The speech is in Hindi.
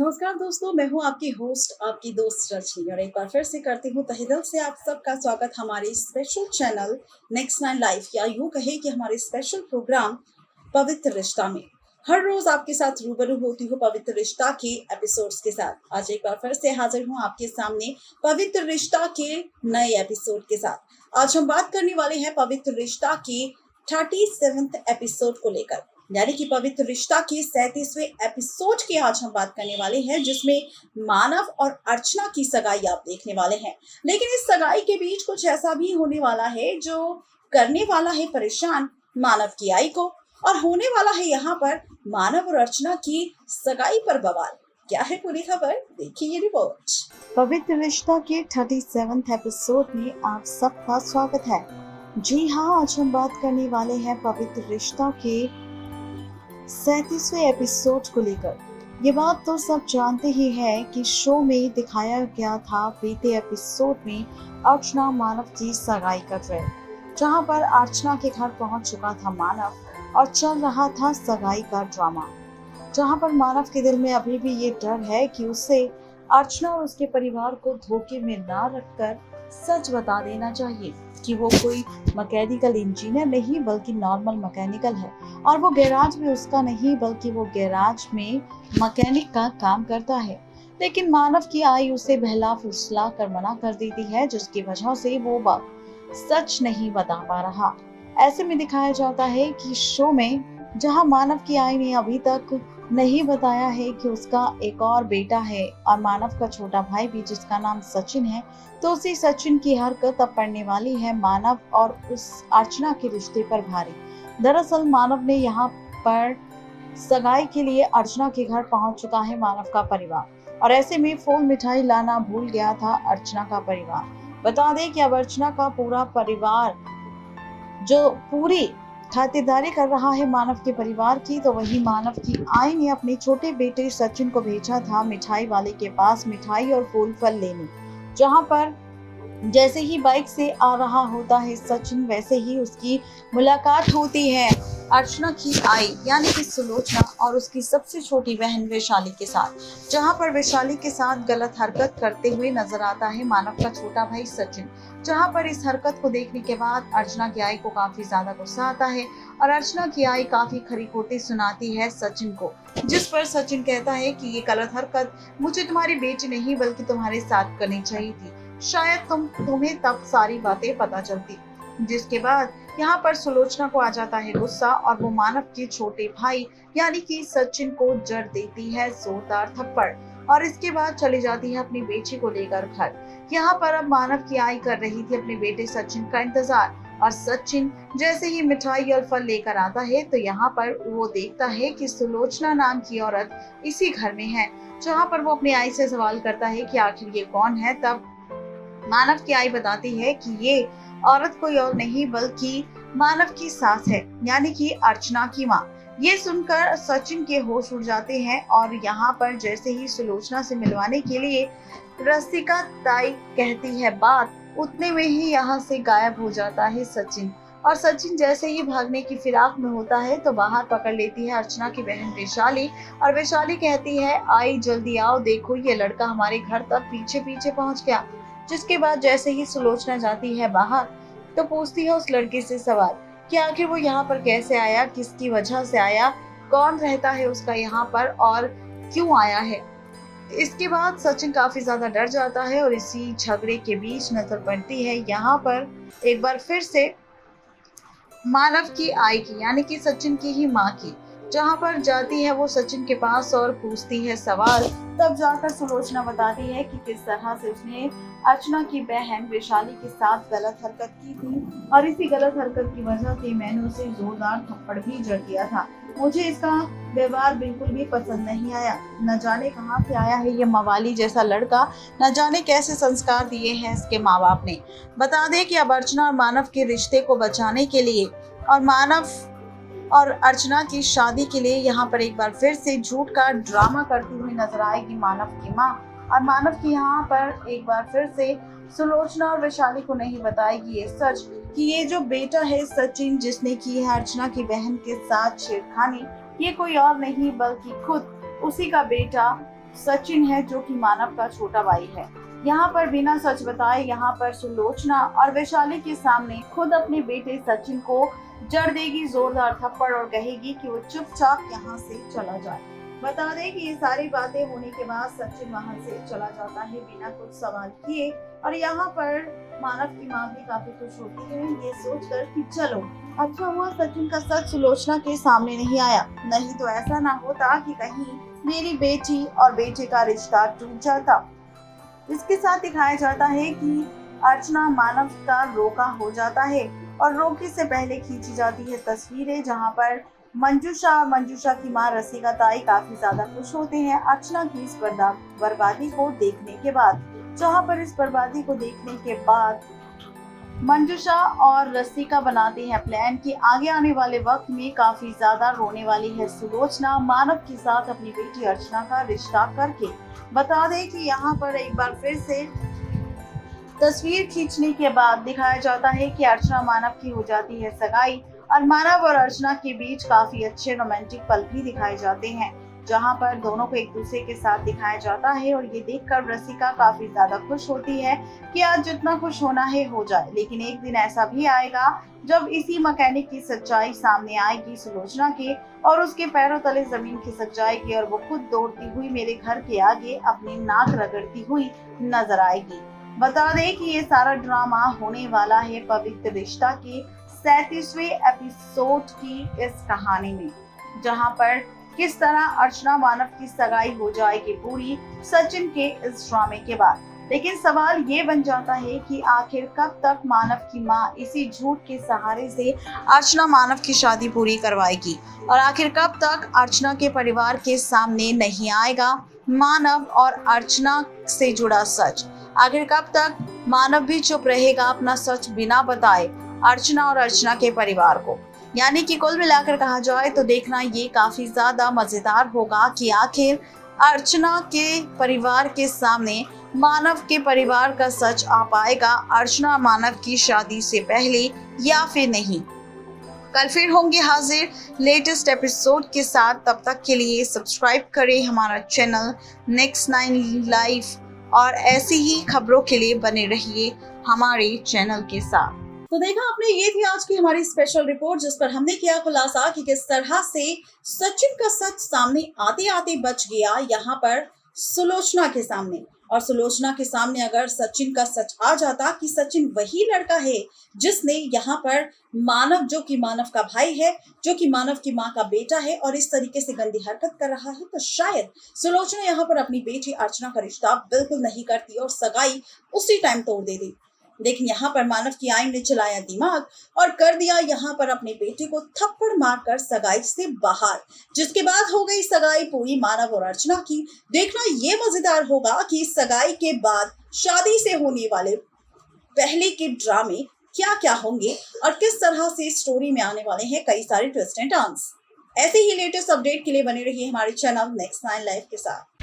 नमस्कार दोस्तों, मैं हूँ आपकी होस्ट, आपकी दोस्त रजनी और एक बार फिर से करती हूँ तहे दिल से आप सबका स्वागत हमारे स्पेशल चैनल नेक्स्ट 9 लाइफ या यूँ कहे कि हमारे स्पेशल प्रोग्राम पवित्र रिश्ता में। हर रोज आपके साथ रूबरू होती हूँ पवित्र रिश्ता के एपिसोड्स के साथ। आज एक बार फिर से हाजिर हूँ आपके सामने पवित्र रिश्ता के नए एपिसोड के साथ। आज हम बात करने वाले हैं पवित्र रिश्ता के 37वें एपिसोड को लेकर, यानी कि पवित्र रिश्ता के 37वें एपिसोड की आज हम बात करने वाले हैं, जिसमें मानव और अर्चना की सगाई आप देखने वाले हैं। लेकिन इस सगाई के बीच कुछ ऐसा भी होने वाला है जो करने वाला है परेशान मानव की आई को, और होने वाला है यहाँ पर मानव और अर्चना की सगाई पर बवाल। क्या है पूरी खबर, देखिए ये रिपोर्ट। पवित्र रिश्ता के 37वें एपिसोड में आप सबका स्वागत है। जी हाँ, आज हम बात करने वाले हैं पवित्र रिश्ता के 37वें एपिसोड को लेकर। ये बात तो सब जानते ही हैं कि शो में दिखाया गया था बीते एपिसोड में अर्चना मानव की सगाई का ट्रेलर, जहां पर अर्चना के घर पहुंच चुका था मानव और चल रहा था सगाई का ड्रामा, जहां पर मानव के दिल में अभी भी ये डर है कि उसे अर्चना और उसके परिवार को धोखे में ना रखकर सच बता देना चाहिए कि वो कोई मैकेनिकल इंजीनियर नहीं बल्कि नॉर्मल मैकेनिकल है, और वो गैराज में उसका नहीं बल्कि वो गैराज में मैकेनिक का काम करता है। लेकिन मानव की आई उसे बहला फुसला कर मना कर देती है, जिसकी वजह से वो बात सच नहीं बता पा रहा। ऐसे में दिखाया जाता है कि शो में जहां मानव की आई ने अभी तक नहीं बताया है कि उसका एक और बेटा है और मानव का छोटा भाई भी, जिसका नाम सचिन है, तो उसी सचिन की हरकत अब पड़ने वाली है मानव और उस अर्चना के रिश्ते पर भारी। दरअसल मानव ने यहाँ पर सगाई के लिए अर्चना के घर पहुंच चुका है मानव का परिवार, और ऐसे में फूल मिठाई लाना भूल गया था अर्चना का परिवार। बता दें कि अब अर्चना का पूरा परिवार जो पूरी खातिरदारी कर रहा है मानव के परिवार की, तो वही मानव की आई ने अपने छोटे बेटे सचिन को भेजा था मिठाई वाले के पास मिठाई और फूल फल लेने, जहां पर जैसे ही बाइक से आ रहा होता है सचिन, वैसे ही उसकी मुलाकात होती है अर्चना की आई यानी कि सुलोचना और उसकी सबसे छोटी बहन वैशाली के साथ, जहां पर वैशाली के साथ गलत हरकत करते हुए नजर आता है मानव का छोटा भाई सचिन। जहां पर इस हरकत को देखने के बाद अर्चना की आई को काफी ज्यादा गुस्सा आता है और अर्चना की आई काफी खरी खोटी सुनाती है सचिन को, जिस पर सचिन कहता है कि ये गलत हरकत मुझे तुम्हारी बेटी नहीं बल्कि तुम्हारे साथ करनी चाहिए थी, शायद तुम्हें तब सारी बातें पता चलती। जिसके बाद यहाँ पर सुलोचना को आ जाता है गुस्सा और वो मानव के छोटे भाई यानी कि सचिन को जड़ देती है जोरदार थप्पड़, और इसके बाद चली जाती है अपनी बेटी को लेकर घर। यहाँ पर अब मानव की आई कर रही थी अपने बेटे सचिन का इंतजार, और सचिन जैसे ही मिठाई और फल लेकर आता है तो यहाँ पर वो देखता है कि सुलोचना नाम की औरत इसी घर में है, जहाँ पर वो अपनी आई से सवाल करता है कि आखिर ये कौन है। तब मानव की आई बताती है कि ये औरत कोई और नहीं बल्कि मानव की सास है, यानी कि अर्चना की माँ। ये सुनकर सचिन के होश उड़ जाते हैं और यहाँ पर जैसे ही सुलोचना से मिलवाने के लिए रसिका ताई कहती है बात, उतने में ही यहाँ से गायब हो जाता है सचिन। और सचिन जैसे ही भागने की फिराक में होता है तो बाहर पकड़ लेती है अर्चना की बहन वैशाली, और वैशाली कहती है आई जल्दी आओ, देखो ये लड़का हमारे घर तक पीछे पीछे पहुंच गया। जिसके बाद जैसे ही सुलोचना जाती है बाहर तो पूछती है उस लड़के से सवाल कि आखिर वो यहाँ पर कैसे आया, किसकी वजह से आया, कौन रहता है उसका यहाँ पर और क्यों आया है। इसके बाद सचिन काफी ज्यादा डर जाता है और इसी झगड़े के बीच नजर पड़ती है यहाँ पर एक बार फिर से मानव की आई की यानी कि सचिन की ही माँ की, जहाँ पर जाती है वो सचिन के पास और पूछती है सवाल। तब जाकर सुलोचना बताती है कि किस तरह से उसने अर्चना की बहन वैशाली के साथ गलत हरकत की थी, और इसी गलत हरकत की वजह से मैंने उसे जोरदार थप्पड़ भी जड़ दिया था। मुझे इसका व्यवहार बिल्कुल भी पसंद नहीं आया। न जाने कहाँ से आया है ये मवाली जैसा लड़का, न जाने कैसे संस्कार दिए हैं इसके माँ बाप ने। बता दें कि अब अर्चना और मानव के रिश्ते को बचाने के लिए और मानव और अर्चना की शादी के लिए यहाँ पर एक बार फिर से झूठ का ड्रामा करती हुई नजर आएगी मानव की माँ, और मानव की यहाँ पर एक बार फिर से सुलोचना और वैशाली को नहीं बताएगी ये सच कि ये जो बेटा है सचिन जिसने की है अर्चना की बहन के साथ छेड़खानी, ये कोई और नहीं बल्कि खुद उसी का बेटा सचिन है जो कि मानव का छोटा भाई है। यहाँ पर बिना सच बताए यहाँ पर सुलोचना और वैशाली के सामने खुद अपने बेटे सचिन को जड़ देगी जोरदार थप्पड़ और कहेगी कि वो चुपचाप यहाँ से चला जाए। बता दें कि ये सारी बातें होने के बाद सचिन वहाँ से चला जाता है बिना कुछ सवाल किए और यहाँ पर मानव की माँ भी काफी खुश होती है ये सोचकर कि चलो अच्छा हुआ सचिन का सच सुलोचना के सामने नहीं आया, नहीं तो ऐसा ना होता कि कहीं मेरी बेटी और बेटे का रिश्ता टूट जाता। इसके साथ दिखाया जाता है कि अर्चना मानव का रोका हो जाता है और रोके से पहले खींची जाती है तस्वीरें जहां पर मंजूषा की मां रसिका ताई काफी ज्यादा खुश होते हैं अर्चना की इस बर्बादी को देखने के बाद। जहां पर इस बर्बादी को देखने के बाद मंजूषा और रसिका बनाते हैं प्लान कि आगे आने वाले वक्त में काफी ज्यादा रोने वाली है सुलोचना मानव के साथ अपनी बेटी अर्चना का रिश्ता करके। बता दें कि यहाँ पर एक बार फिर से तस्वीर खींचने के बाद दिखाया जाता है कि अर्चना मानव की हो जाती है सगाई और मानव और अर्चना के बीच काफी अच्छे रोमांटिक पल भी दिखाए जाते हैं जहां पर दोनों को एक दूसरे के साथ दिखाया जाता है और ये देखकर रसिका काफी ज्यादा खुश होती है कि आज जितना खुश होना है हो जाए। लेकिन एक दिन ऐसा भी आएगा जब इसी मैकेनिक की सच्चाई सामने आएगी सुलोचना के और उसके पैरों तले जमीन खिसक जाएगी और वो खुद दौड़ती हुई मेरे घर के आगे अपनी नाक रगड़ती हुई नजर आएगी। बता दें कि ये सारा ड्रामा होने वाला है पवित्र रिश्ता के 37वें एपिसोड की इस कहानी में, जहां पर किस तरह अर्चना मानव की सगाई हो जाएगी पूरी सचिन के इस ड्रामे के बाद। लेकिन सवाल ये बन जाता है कि आखिर कब तक मानव की मां इसी झूठ के सहारे से अर्चना मानव की शादी पूरी करवाएगी और आखिर कब तक अर्चना के परिवार के सामने नहीं आएगा मानव और अर्चना से जुड़ा सच। आखिर कब तक मानव भी चुप रहेगा अपना सच बिना बताए अर्चना और अर्चना के परिवार को। यानी कि कुल मिलाकर कहा जाए तो देखना ये काफी ज्यादा मजेदार होगा कि आखिर अर्चना के परिवार के सामने मानव के परिवार का सच आ पाएगा अर्चना मानव की शादी से पहले या फिर नहीं। कल फिर होंगे हाजिर लेटेस्ट एपिसोड के साथ, तब तक के लिए सब्सक्राइब करें हमारा चैनल नेक्स्ट 9 लाइव और ऐसी ही खबरों के लिए बने रहिए हमारे चैनल के साथ। तो देखा आपने, ये थी आज की हमारी स्पेशल रिपोर्ट जिस पर हमने किया खुलासा कि किस तरह से सचिन का सच सामने आते आते बच गया यहाँ पर सुलोचना के सामने। और सुलोचना के सामने अगर सचिन का सच आ जाता कि सचिन वही लड़का है जिसने यहाँ पर मानव जो कि मानव का भाई है, जो कि मानव की माँ का बेटा है और इस तरीके से गंदी हरकत कर रहा है, तो शायद सुलोचना यहाँ पर अपनी बेटी अर्चना का रिश्ता बिल्कुल नहीं करती और सगाई उसी टाइम तोड़ देती। लेकिन यहाँ पर मानव की आइन ने चलाया दिमाग और कर दिया यहाँ पर अपने बेटे को थप्पड़ मारकर सगाई से बाहर, जिसके बाद हो गई सगाई पूरी मानव और अर्चना की। देखना ये मजेदार होगा कि इस सगाई के बाद शादी से होने वाले पहले के ड्रामे क्या क्या होंगे और किस तरह से स्टोरी में आने वाले हैं कई सारे ट्विस्ट एंड टर्न्स। ऐसे ही लेटेस्ट अपडेट के लिए बने रहिए हमारे चैनल नेक्स्ट 9 लाइव के साथ।